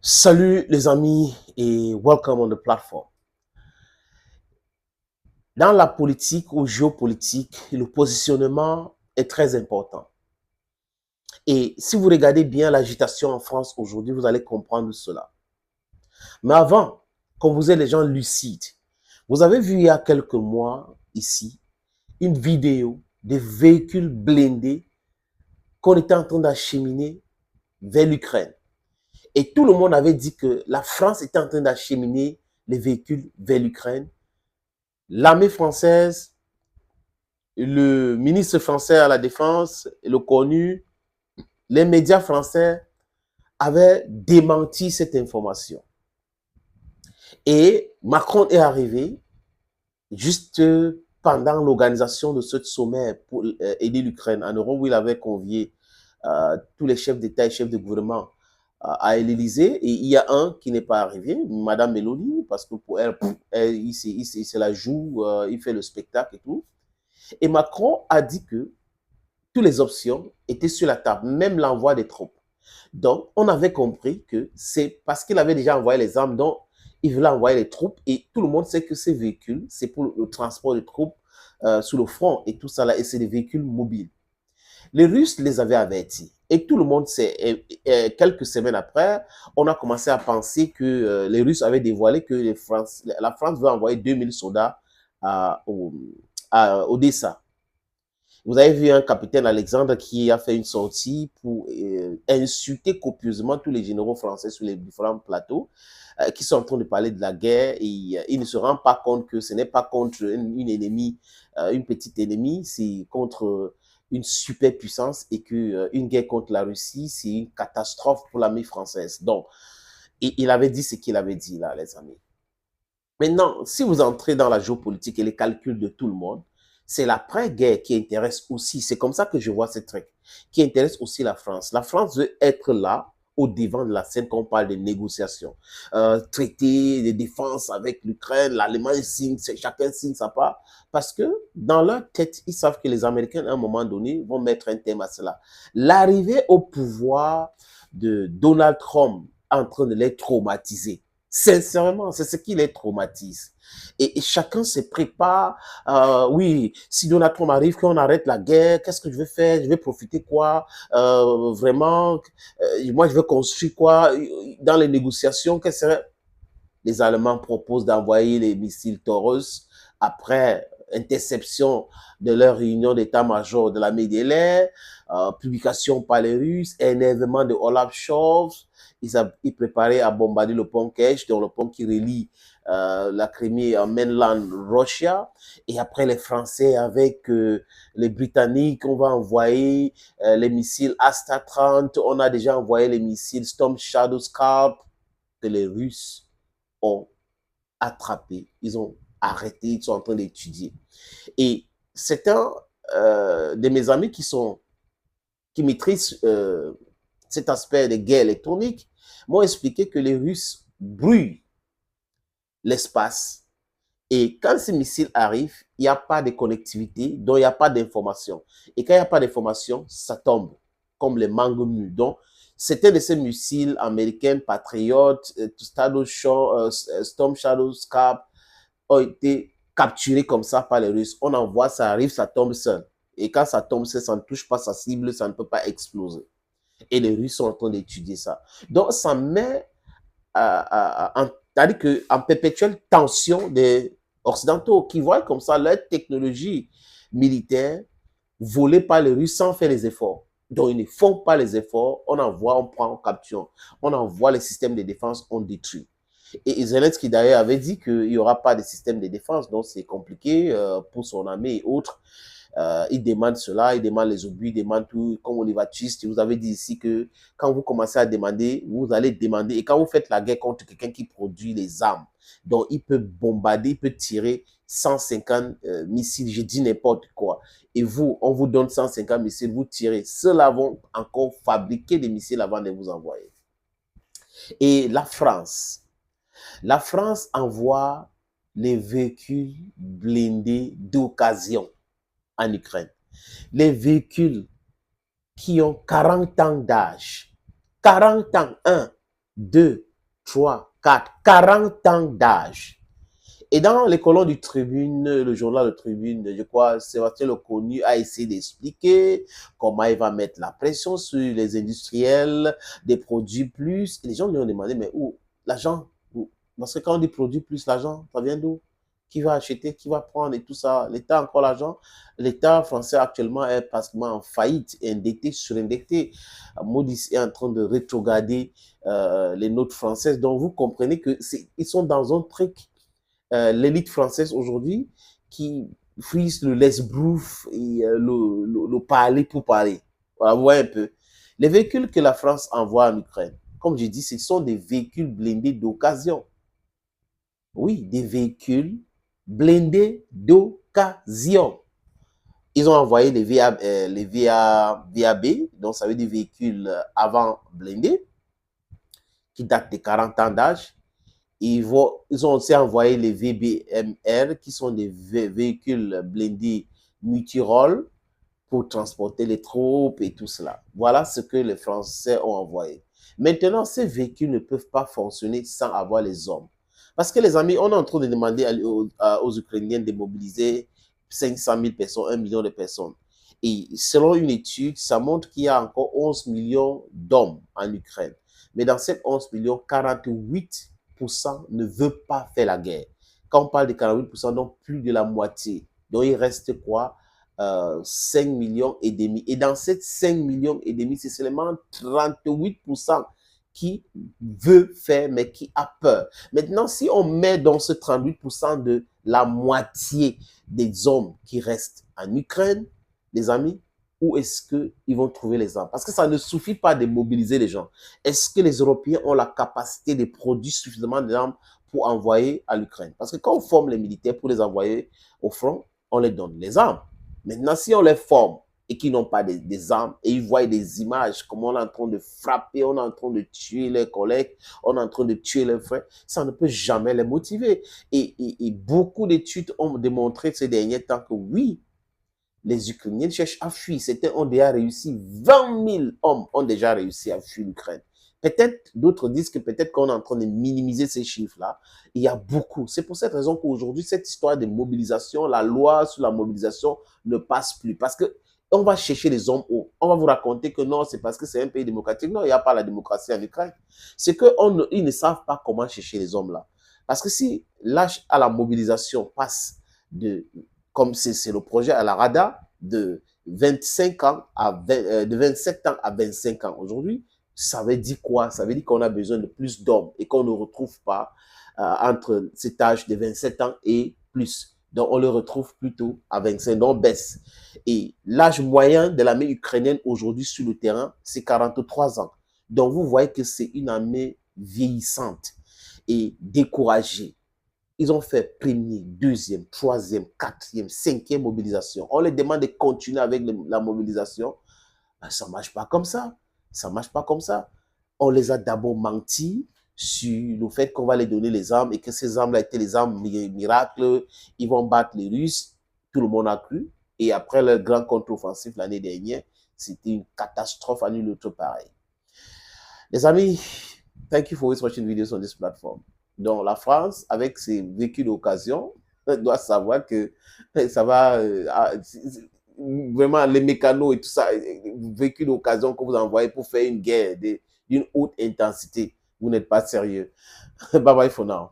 Salut les amis et welcome on the platform. Dans la politique ou géopolitique, le positionnement est très important. Et si vous regardez bien l'agitation en France aujourd'hui, vous allez comprendre cela. Mais avant, qu'on vous ait les gens lucides, vous avez vu il y a quelques mois ici une vidéo des véhicules blindés qu'on était en train d'acheminer vers l'Ukraine. Et tout le monde avait dit que la France était en train d'acheminer les véhicules vers l'Ukraine. L'armée française, le ministre français à la Défense, le connu, les médias français avaient démenti cette information. Et Macron est arrivé juste pendant l'organisation de ce sommet pour aider l'Ukraine en Europe où il avait convié tous les chefs d'État et chefs de gouvernement à l'Élysée. Et il y a un qui n'est pas arrivé, Madame Meloni, parce que pour elle, il se la joue, il fait le spectacle et tout. Et Macron a dit que toutes les options étaient sur la table, même l'envoi des troupes. Donc, on avait compris que c'est parce qu'il avait déjà envoyé les armes, donc il voulait envoyer les troupes. Et tout le monde sait que ces véhicules, c'est pour le transport des troupes sur le front et tout ça là, et c'est des véhicules mobiles. Les Russes les avaient avertis. Et tout le monde sait, quelques semaines après, on a commencé à penser que les Russes avaient dévoilé que la France veut envoyer 2000 soldats à, à Odessa. Vous avez vu un capitaine Alexandre qui a fait une sortie pour insulter copieusement tous les généraux français sur les différents plateaux qui sont en train de parler de la guerre et il ne se rend pas compte que ce n'est pas contre une ennemie, une petite ennemie, c'est contre une superpuissance et que une guerre contre la Russie, c'est une catastrophe pour l'armée française. Donc, il avait dit ce qu'il avait dit là, les amis. Maintenant, si vous entrez dans la géopolitique et les calculs de tout le monde, c'est l'après-guerre qui intéresse aussi, c'est comme ça que je vois ce truc, qui intéresse aussi la France. La France veut être là, au devant de la scène quand on parle de négociations. Traité de défense avec l'Ukraine, l'Allemagne signe, chacun signe sa part, parce que dans leur tête, ils savent que les Américains, à un moment donné, vont mettre un thème à cela. L'arrivée au pouvoir de Donald Trump est en train de les traumatiser. Sincèrement, c'est ce qui les traumatise. Et chacun se prépare. Oui, si Donald Trump arrive, qu'on arrête la guerre, qu'est-ce que je vais faire? Je vais profiter quoi? Vraiment, moi, je vais construire quoi? Dans les négociations, qu'est-ce que serait? Les Allemands proposent d'envoyer les missiles Taurus après interception de leur réunion d'état-major de l'armée de l'air, publication par les Russes, énervement de Olaf Scholz. Ils préparaient à bombarder le pont Kerch, donc le pont qui relie la Crimée en mainland Russia. Et après, les Français avec les Britanniques, on va envoyer les missiles Astra 30. On a déjà envoyé les missiles Storm Shadow Scarp que les Russes ont attrapé, ils ont arrêté, ils sont en train d'étudier. Et certains de mes amis qui maîtrisent cet aspect des guerres électroniques m'ont expliqué que les Russes brûlent l'espace et quand ces missiles arrivent, il n'y a pas de connectivité, donc il n'y a pas d'information. Et quand il n'y a pas d'information, ça tombe comme les mangues mûres. Donc, certains de ces missiles américains, Patriot, Storm Shadow, Scarp, ont été capturés comme ça par les Russes. On envoie, ça arrive, ça tombe seul. Et quand ça tombe seul, ça ne touche pas sa cible, ça ne peut pas exploser. Et les Russes sont en train d'étudier ça. Donc, ça met c'est-à-dire qu'en perpétuelle tension des Occidentaux qui voient comme ça leur technologie militaire volée par les Russes sans faire les efforts. Donc, ils ne font pas les efforts, on envoie, on prend, on capture, on envoie les systèmes de défense, on détruit. Et Zelensky d'ailleurs avait dit qu'il n'y aura pas de système de défense, donc c'est compliqué pour son armée et autres. Il demande cela, il demande les obus, il demande tout, comme Oliver Twist, vous avez dit ici que quand vous commencez à demander, vous allez demander, et quand vous faites la guerre contre quelqu'un qui produit les armes, donc il peut bombarder, il peut tirer 150 missiles, je dis n'importe quoi, et vous, on vous donne 150 missiles, vous tirez, ceux-là vont encore fabriquer des missiles avant de vous envoyer. Et la France envoie les véhicules blindés d'occasion en Ukraine. Les véhicules qui ont 40 ans d'âge. 40 ans, 1, 2, 3, 4, 40 ans d'âge. Et dans les colonnes du Tribune, le journal de Tribune, je crois, Sébastien Lecornu a essayé d'expliquer comment il va mettre la pression sur les industriels des produits plus. Et les gens lui ont demandé, mais où l'argent? Parce que quand on dit produit plus, l'argent, ça vient d'où? Qui va acheter, qui va prendre et tout ça? L'État a encore l'argent. L'État français actuellement est pratiquement en faillite, endetté, surendetté. Moody's est en train de rétrograder les notes françaises. Donc vous comprenez que ils sont dans un truc, l'élite française aujourd'hui, qui frise le laisse-brouf et le parler pour parler. Voilà, vous voyez un peu. Les véhicules que la France envoie en Ukraine, comme je dis, ce sont des véhicules blindés d'occasion. Oui, des véhicules blindés d'occasion. Ils ont envoyé VAB, donc ça veut dire véhicules avant blindés, qui datent de 40 ans d'âge. Ils ont aussi envoyé les VBMR, qui sont des véhicules blindés multirôles pour transporter les troupes et tout cela. Voilà ce que les Français ont envoyé. Maintenant, ces véhicules ne peuvent pas fonctionner sans avoir les hommes. Parce que les amis, on est en train de demander aux Ukrainiens de mobiliser 500 000 personnes, 1 million de personnes. Et selon une étude, ça montre qu'il y a encore 11 millions d'hommes en Ukraine. Mais dans ces 11 millions, 48% ne veulent pas faire la guerre. Quand on parle de 48%, donc plus de la moitié. Donc il reste quoi? 5 millions et demi. Et dans ces 5 millions et demi, c'est seulement 38% qui veut faire, mais qui a peur. Maintenant, si on met dans ce 38% de la moitié des hommes qui restent en Ukraine, les amis, où est-ce qu'ils vont trouver les armes? Parce que ça ne suffit pas de mobiliser les gens. Est-ce que les Européens ont la capacité de produire suffisamment d'armes pour envoyer à l'Ukraine? Parce que quand on forme les militaires pour les envoyer au front, on les donne les armes. Maintenant, si on les forme et qu'ils n'ont pas des armes et ils voient des images, comme on est en train de frapper, on est en train de tuer leurs collègues, on est en train de tuer leurs frères, ça ne peut jamais les motiver. Et beaucoup d'études ont démontré ces derniers temps que oui, les Ukrainiens cherchent à fuir. Certains ont déjà réussi. 20 000 hommes ont déjà réussi à fuir l'Ukraine. Peut-être, d'autres disent que peut-être qu'on est en train de minimiser ces chiffres-là. Il y a beaucoup. C'est pour cette raison qu'aujourd'hui, cette histoire de mobilisation, la loi sur la mobilisation ne passe plus. Parce que on va chercher les hommes où? On va vous raconter que non, c'est parce que c'est un pays démocratique. Non, il n'y a pas la démocratie en Ukraine. C'est qu'ils ne savent pas comment chercher les hommes là. Parce que si l'âge à la mobilisation passe de, comme c'est le projet à la RADA, de 25 ans de 27 ans à 25 ans aujourd'hui, ça veut dire quoi? Ça veut dire qu'on a besoin de plus d'hommes et qu'on ne retrouve pas entre cet âge de 27 ans et plus. Donc, on le retrouve plutôt à 25, donc on baisse. Et l'âge moyen de l'armée ukrainienne aujourd'hui sur le terrain, c'est 43 ans. Donc, vous voyez que c'est une armée vieillissante et découragée. Ils ont fait première, deuxième, troisième, quatrième, cinquième mobilisation. On les demande de continuer avec la mobilisation. Ben, ça ne marche pas comme ça. Ça ne marche pas comme ça. On les a d'abord menti sur le fait qu'on va les donner les armes et que ces armes-là étaient les armes miracles. Ils vont battre les Russes. Tout le monde a cru. Et après leur grand contre-offensif l'année dernière, c'était une catastrophe à nul autre pareil. Les amis, thank you for watching videos on this platform. Donc, la France, avec ses véhicules d'occasion, doit savoir que ça va vraiment les mécanos et tout ça, véhicules d'occasion que vous envoyez pour faire une guerre d'une haute intensité. Vous n'êtes pas sérieux. Bye bye for now.